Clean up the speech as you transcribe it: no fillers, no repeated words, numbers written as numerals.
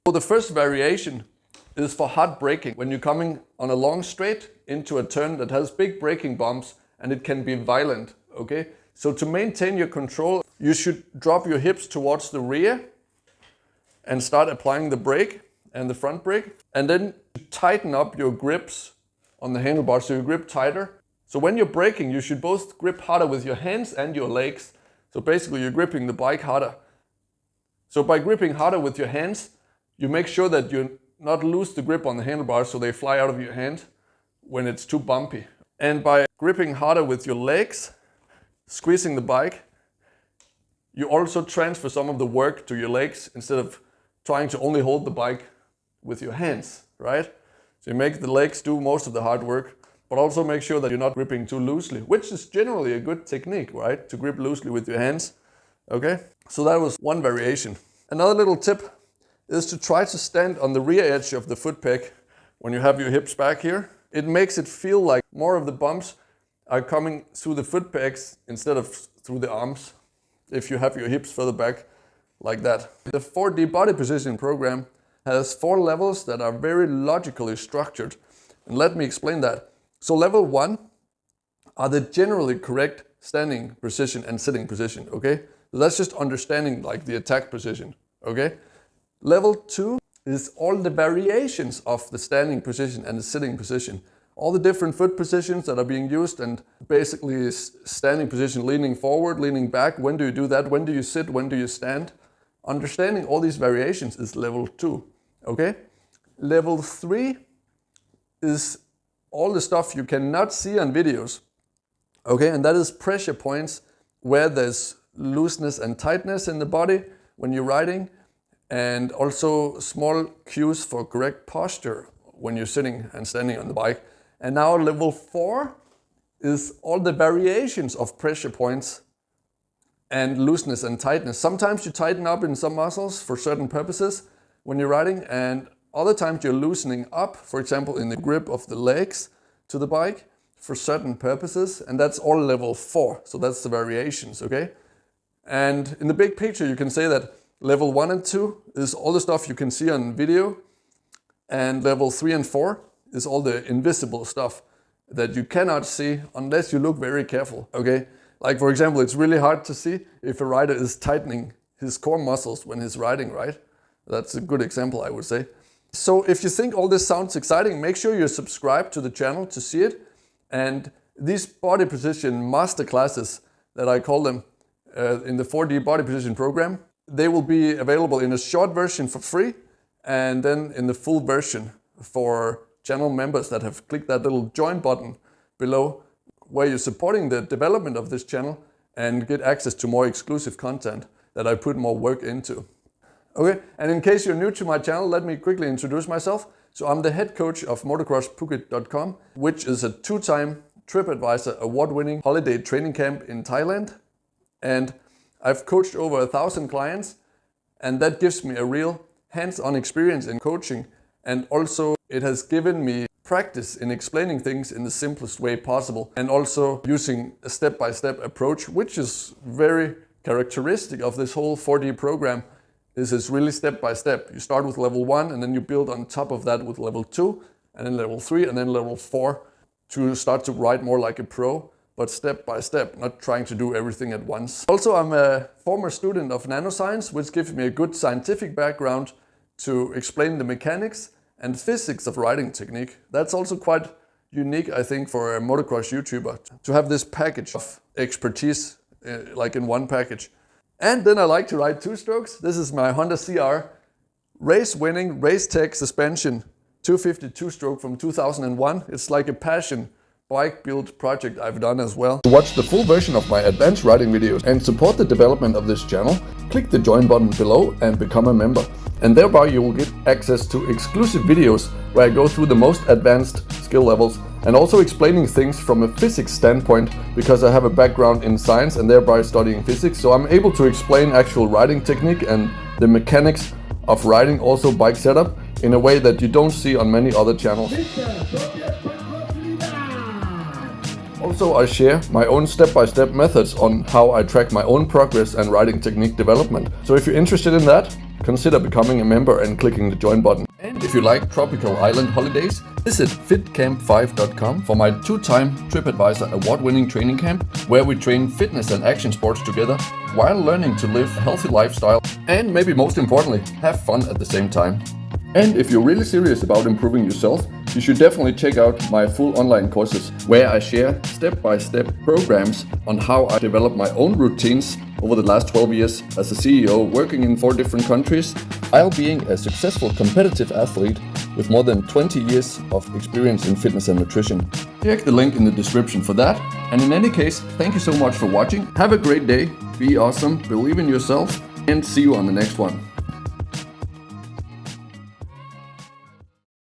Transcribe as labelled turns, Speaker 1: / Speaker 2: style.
Speaker 1: So the first variation is for hard braking. When you're coming on a long straight into a turn that has big braking bumps and it can be violent, okay? So to maintain your control, you should drop your hips towards the rear and start applying the brake and the front brake. And then tighten up your grips on the handlebars so you grip tighter. So when you're braking, you should both grip harder with your hands and your legs. So basically you're gripping the bike harder. So by gripping harder with your hands, you make sure that you not lose the grip on the handlebars so they fly out of your hand when it's too bumpy. And by gripping harder with your legs, squeezing the bike, you also transfer some of the work to your legs instead of trying to only hold the bike with your hands, right? So you make the legs do most of the hard work, but also make sure that you're not gripping too loosely, which is generally a good technique, right? To grip loosely with your hands, okay? So that was one variation. Another little tip is to try to stand on the rear edge of the foot peg when you have your hips back here. It makes it feel like more of the bumps are coming through the foot pegs instead of through the arms if you have your hips further back like that. The 4D body positioning program has 4 levels that are very logically structured. And let me explain that. So level 1 are the generally correct standing position and sitting position, okay? So that's just understanding like the attack position, okay? Level 2 is all the variations of the standing position and the sitting position. All the different foot positions that are being used and basically standing position, leaning forward, leaning back. When do you do that? When do you sit? When do you stand? Understanding all these variations is level 2, okay? Level 3 is all the stuff you cannot see on videos, okay? And that is pressure points where there's looseness and tightness in the body when you're riding, and also small cues for correct posture when you're sitting and standing on the bike. And now level 4 is all the variations of pressure points and looseness and tightness. Sometimes you tighten up in some muscles for certain purposes when you're riding, and other times you're loosening up, for example, in the grip of the legs to the bike for certain purposes, and that's all level 4. So that's the variations, okay? And in the big picture, you can say that level 1 and 2 is all the stuff you can see on video, and level 3 and 4 is all the invisible stuff that you cannot see unless you look very careful, okay? Like for example, it's really hard to see if a rider is tightening his core muscles when he's riding, right? That's a good example, I would say. So if you think all this sounds exciting, make sure you're subscribed to the channel to see it. And these body position masterclasses that I call them in the 4D body position program, they will be available in a short version for free, and then in the full version for channel members that have clicked that little join button below, where you're supporting the development of this channel and get access to more exclusive content that I put more work into. Okay, and in case you're new to my channel, let me quickly introduce myself. So I'm the head coach of motocrossphuket.com, which is a 2-time TripAdvisor award-winning holiday training camp in Thailand. And I've coached over 1,000 clients, and that gives me a real hands-on experience in coaching. And also it has given me practice in explaining things in the simplest way possible, and also using a step-by-step approach, which is very characteristic of this whole 4D program. This is really step-by-step. You start with level 1 and then you build on top of that with level 2 and then level 3 and then level 4 to start to ride more like a pro, but step-by-step, not trying to do everything at once. Also, I'm a former student of nanoscience, which gives me a good scientific background to explain the mechanics and physics of riding technique. That's also quite unique, I think, for a motocross YouTuber to have this package of expertise like in one package. And then I like to ride 2-strokes. This is my Honda CR race-winning, race-tech suspension 250 2-stroke from 2001. It's like a passion bike build project I've done as well. To watch the full version of my advanced riding videos and support the development of this channel, click the join button below and become a member. And thereby you will get access to exclusive videos where I go through the most advanced skill levels and also explaining things from a physics standpoint, because I have a background in science and thereby studying physics. So I'm able to explain actual riding technique and the mechanics of riding, also bike setup, in a way that you don't see on many other channels. Also, I share my own step-by-step methods on how I track my own progress and riding technique development. So if you're interested in that, consider becoming a member and clicking the join button. And if you like tropical island holidays, visit fitcamp5.com for my 2-time TripAdvisor award-winning training camp, where we train fitness and action sports together while learning to live a healthy lifestyle and, maybe most importantly, have fun at the same time. And if you're really serious about improving yourself, you should definitely check out my full online courses, where I share step-by-step programs on how I developed my own routines over the last 12 years as a CEO, working in 4 different countries, while being a successful competitive athlete with more than 20 years of experience in fitness and nutrition. Check the link in the description for that. And in any case, thank you so much for watching. Have a great day, be awesome, believe in yourself, and see you on the next one.